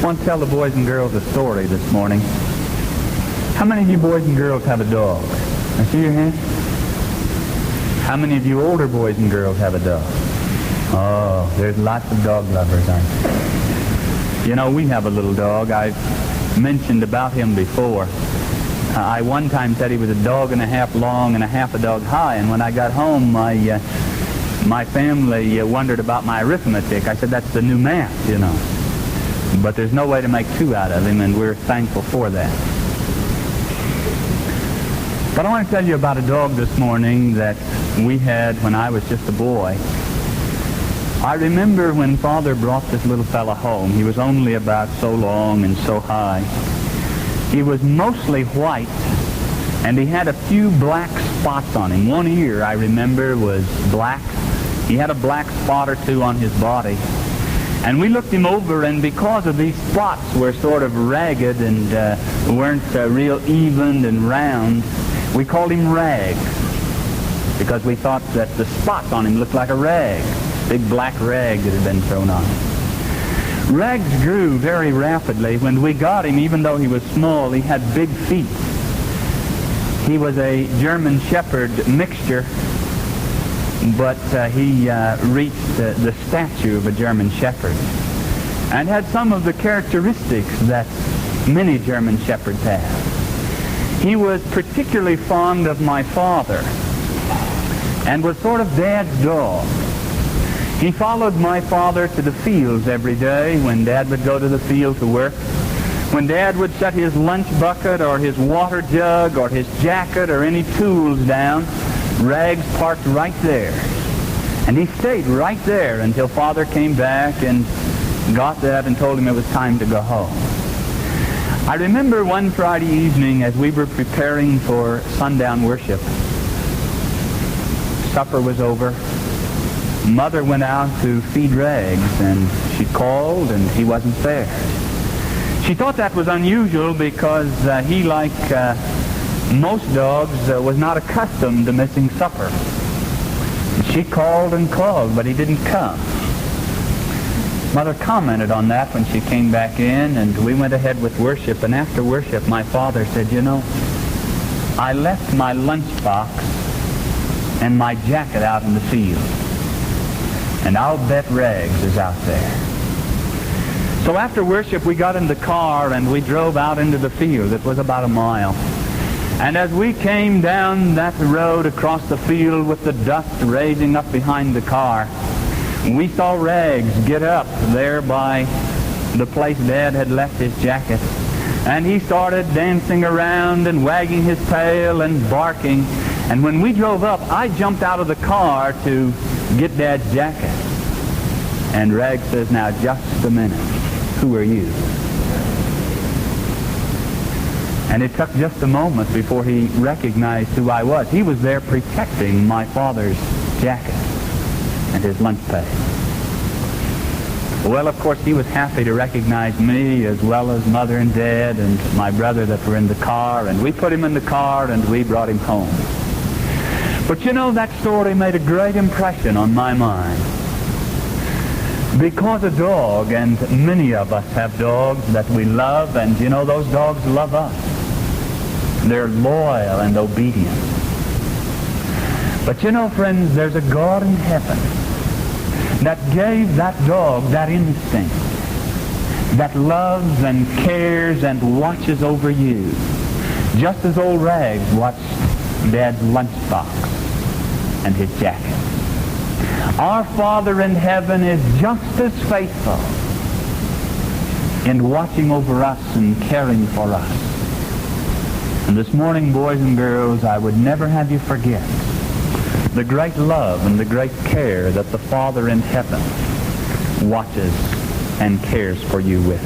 I want to tell the boys and girls a story this morning. How many of you boys and girls have a dog? I see your hand. How many of you older boys and girls have a dog? Oh, there's lots of dog lovers, aren't there? You know, we have a little dog. I've mentioned about him before. I one time said he was a dog and a half long and a half a dog high, and when I got home, my family wondered about my arithmetic. I said, that's the new math, you know. But there's no way to make two out of him, and we're thankful for that. But I want to tell you about a dog this morning that we had when I was just a boy. I remember when Father brought this little fella home. He was only about so long and so high. He was mostly white, and he had a few black spots on him. One ear, I remember, was black. He had a black spot or two on his body. And we looked him over, and because of these spots were sort of ragged and weren't real even and round, we called him Rags, because we thought that the spots on him looked like a rag, big black rag that had been thrown on him. Rags grew very rapidly. When we got him, even though he was small, he had big feet. He was a German Shepherd mixture, but he reached the stature of a German Shepherd and had some of the characteristics that many German Shepherds have. He was particularly fond of my father and was sort of Dad's dog. He followed my father to the fields every day when Dad would go to the field to work. When Dad would set his lunch bucket or his water jug or his jacket or any tools down, Rags parked right there. And he stayed right there until Father came back and got that and told him it was time to go home. I remember one Friday evening as we were preparing for sundown worship. Supper was over. Mother went out to feed Rags, and she called, and he wasn't there. She thought that was unusual because he, like most dogs, was not accustomed to missing supper. And she called and called, but he didn't come. Mother commented on that when she came back in, and we went ahead with worship. And after worship, my father said, you know, I left my lunchbox and my jacket out in the field, and I'll bet Rags is out there. So after worship, we got in the car and we drove out into the field. It was about a mile. And as we came down that road across the field with the dust raising up behind the car, we saw Rags get up there by the place Dad had left his jacket. And he started dancing around and wagging his tail and barking. And when we drove up, I jumped out of the car to get Dad's jacket. And Rags says, now just a minute, who are you? And it took just a moment before he recognized who I was. He was there protecting my father's jacket and his lunch pay. Well, of course, he was happy to recognize me as well as Mother and Dad and my brother that were in the car, and we put him in the car and we brought him home. But you know, that story made a great impression on my mind. Because a dog, and many of us have dogs that we love, and you know, those dogs love us. They're loyal and obedient. But you know, friends, there's a God in heaven that gave that dog that instinct, that loves and cares and watches over you, just as old Rags watched Dad's lunchbox and his jacket. Our Father in heaven is just as faithful in watching over us and caring for us. And this morning, boys and girls, I would never have you forget the great love and the great care that the Father in heaven watches and cares for you with.